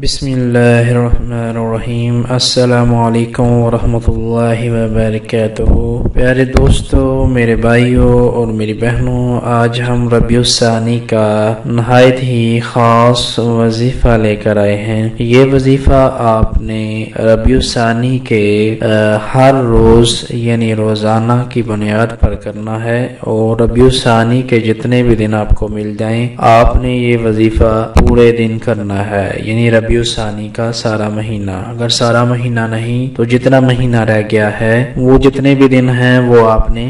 بسم اللہ الرحمن الرحیم۔ السلام علیکم ورحمۃ اللہ وبرکاتہ۔ پیارے دوستو، میرے بھائیوں اور میری بہنوں، آج ہم ربیع الثانی کا نہایت ہی خاص وظیفہ لے کر آئے ہیں۔ یہ وظیفہ آپ نے ربیع الثانی کے ہر روز یعنی روزانہ کی بنیاد پر کرنا ہے، اور ربیع الثانی کے جتنے بھی دن آپ کو مل جائیں آپ نے یہ وظیفہ پورے دن کرنا ہے، یعنی ربیع الثانی کا سارا مہینہ۔ اگر سارا مہینہ نہیں تو جتنا مہینہ رہ گیا ہے، وہ جتنے بھی دن ہیں وہ آپ نے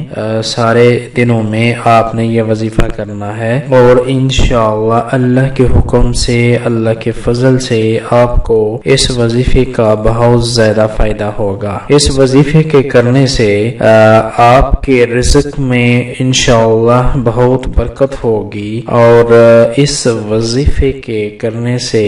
سارے دنوں میں آپ نے یہ وظیفہ کرنا ہے، اور انشاءاللہ اللہ کے حکم سے، اللہ کے فضل سے آپ کو اس وظیفے کا بہت زیادہ فائدہ ہوگا۔ اس وظیفے کے کرنے سے آپ کے رزق میں انشاءاللہ بہت برکت ہوگی، اور اس وظیفے کے کرنے سے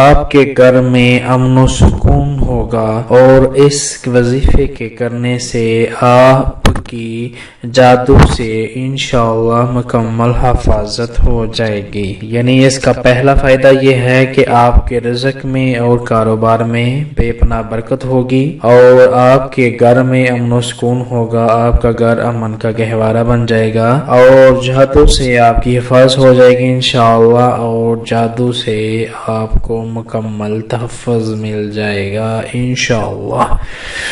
آپ کے گھر میں امن و سکون ہوگا، اور اس وظیفے کے کرنے سے آپ کی جادو سے انشاءاللہ مکمل حفاظت ہو جائے گی۔ یعنی اس کا پہلا فائدہ یہ ہے کہ آپ کے رزق میں اور کاروبار میں بے پناہ برکت ہوگی، اور آپ کے گھر میں امن و سکون ہوگا، آپ کا گھر امن کا گہوارہ بن جائے گا، اور جادو سے آپ کی حفاظت ہو جائے گی انشاءاللہ، اور جادو سے آپ کو مکمل تحفظ مل جائے گا انشاءاللہ۔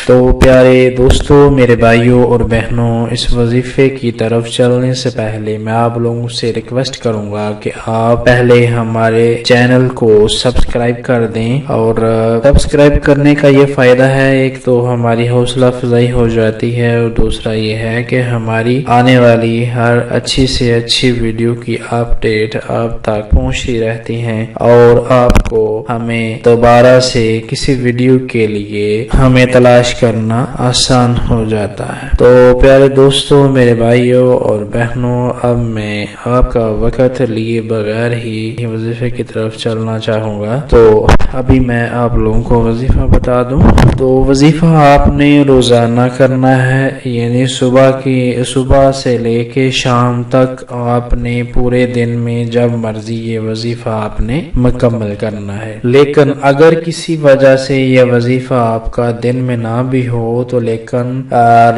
تو پیارے دوستو، میرے بھائیوں اور بہنوں، اس وظیفے کی طرف چلنے سے پہلے میں آپ لوگوں سے ریکویسٹ کروں گا کہ آپ پہلے ہمارے چینل کو سبسکرائب کر دیں، اور سبسکرائب کرنے کا یہ فائدہ ہے، ایک تو ہماری حوصلہ افزائی ہو جاتی ہے، اور دوسرا یہ ہے کہ ہماری آنے والی ہر اچھی سے اچھی ویڈیو کی اپڈیٹ آپ تک پہنچتی رہتی ہیں، اور آپ کو ہمیں دوبارہ سے کسی ویڈیو کے لیے ہمیں تلاش کرنا آسان ہو جاتا ہے۔ تو پیارے دوستو، میرے بھائیوں اور بہنوں، اب میں آپ کا وقت لیے بغیر ہی وظیفے کی طرف چلنا چاہوں گا۔ تو ابھی میں آپ لوگوں کو وظیفہ بتا دوں۔ تو وظیفہ آپ نے روزانہ کرنا ہے، یعنی صبح سے لے کے شام تک آپ نے پورے دن میں جب مرضی یہ وظیفہ آپ نے مکمل کرنا ہے۔ لیکن اگر کسی وجہ سے یہ وظیفہ آپ کا دن میں نہ بھی ہو تو لیکن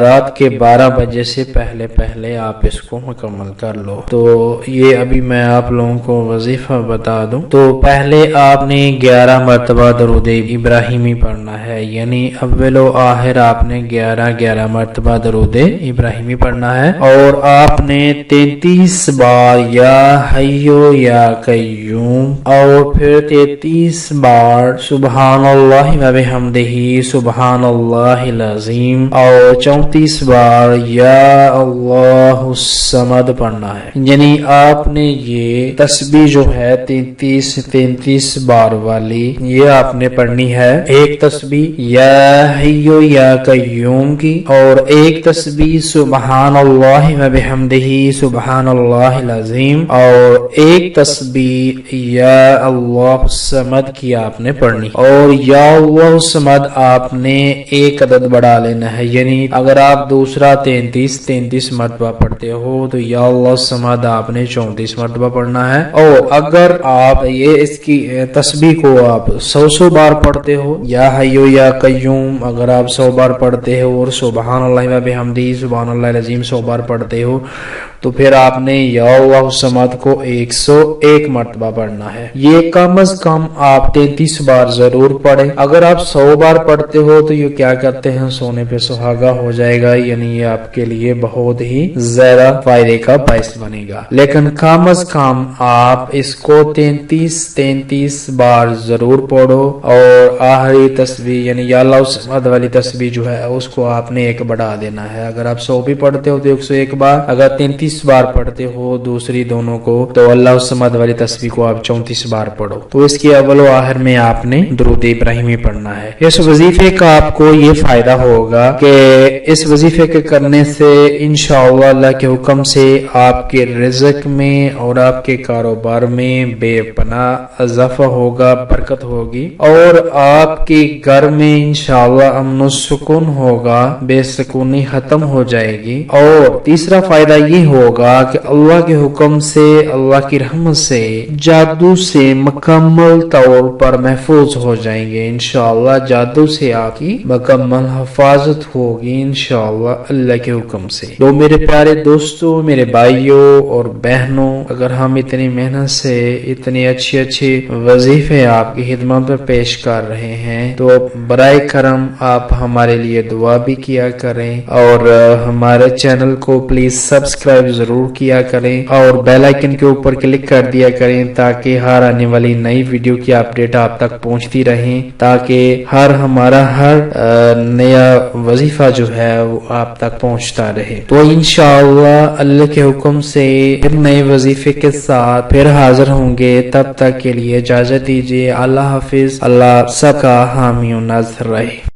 رات کے 12 بجے سے پہلے آپ اس کو مکمل کر لو۔ تو یہ ابھی میں آپ لوگوں کو وظیفہ بتا دوں۔ تو پہلے آپ نے 11 مرتبہ درود ابراہیمی پڑھنا ہے، یعنی اول و آخر آپ نے 11 مرتبہ درود ابراہیمی پڑھنا ہے، اور آپ نے 33 بار یا حیو یا قیوم، اور پھر 33 بار سبحان اللہ و بحمدہ سبحان اللہ العظیم، اور 34 بار یا اللہ الصمد پڑھنا ہے۔ یعنی آپ نے یہ تسبیح جو ہے 33 بار والی، یہ آپ نے پڑھنی ہے۔ ایک تسبیح یا حیو یا قیوم کی، اور ایک تسبیح سبحان اللہ و بحمدہ سبحان اللہ العظیم، اور ایک تسبیح یا اللہ الصمد کی آپ نے پڑھنی، اور یا اللہ الصمد آپ نے ایک عدد بڑھا لینا ہے، یعنی اگر آپ دوسرا 33 مرتبہ پڑھتے ہو تو یا اللہ الصمد آپ نے 34 مرتبہ پڑھنا ہے، اور اگر آپ یہ اس کی تسبیح کو آپ 100 بار پڑھتے ہو، یا حیو یا قیوم اگر آپ 100 بار پڑھتے ہو، اور سبحان اللہ و بحمدہ سبحان اللہ العظیم 100 بار پڑھتے ہو، تو پھر آپ نے یا اللہ الصمد کو 101 مرتبہ پڑھنا ہے۔ یہ کم از کم آپ 33 بار ضرور پڑھیں۔ اگر آپ 100 بار پڑھتے ہو تو یہ کیا کرتے ہیں، سونے پہ سہاگا ہو جائے گا، یعنی یہ آپ کے لیے بہت ہی زیادہ فائدے کا باعث بنے گا۔ لیکن کم از کم آپ اس کو 33 بار ضرور پڑھو، اور آخری تسبیح یعنی یا اللہ الصمد والی تسبیح جو ہے اس کو آپ نے ایک بڑھا دینا ہے۔ اگر آپ 100 بھی پڑھتے ہو تو 101 بار، اگر 33 بار پڑھتے ہو دوسری دونوں کو تو اللہ الصمد والی تسبیح کو آپ 34 بار پڑھو۔ تو اس کی اول و آخر میں آپ نے درود ابراہیمی پڑھنا ہے۔ اس وظیفے کا آپ کو یہ فائدہ ہوگا کہ اس وظیفے کے کرنے سے انشاءاللہ اللہ کے حکم سے آپ کے رزق میں اور آپ کے کاروبار میں بے پناہ اضافہ ہوگا، برکت ہوگی، اور آپ کے گھر میں انشاءاللہ امن و سکون ہوگا، بے سکونی ختم ہو جائے گی۔ اور تیسرا فائدہ یہ ہوگا کہ اللہ کے حکم سے، اللہ کی رحمت سے، جادو سے مکمل طور پر محفوظ ہو جائیں گے انشاءاللہ۔ جادو سے آپ کی مکمل حفاظت ہوگی انشاءاللہ اللہ کے حکم سے۔ تو میرے پیارے دوستوں، میرے بھائیوں اور بہنوں، اگر ہم اتنی محنت سے اتنے اچھے وظیفے آپ کی خدمت میں پیش کر رہے ہیں تو برائے کرم آپ ہمارے لیے دعا بھی کیا کریں اور ہمارے چینل کو پلیز سبسکرائب ضرور کیا کریں اور بیل آئیکن کے اوپر کلک کر دیا کریں تاکہ ہر آنے والی نئی ویڈیو کی اپڈیٹ آپ تک پہنچتی رہیں، تاکہ ہمارا ہر نیا وظیفہ جو ہے وہ آپ تک پہنچتا رہے۔ تو انشاءاللہ اللہ کے حکم سے پھر نئے وظیفے کے ساتھ پھر حاضر ہوں گے۔ تب تک کے لیے اجازت دیجیے۔ اللہ حافظ۔ اللہ سب کا حامی و ناصر رہے۔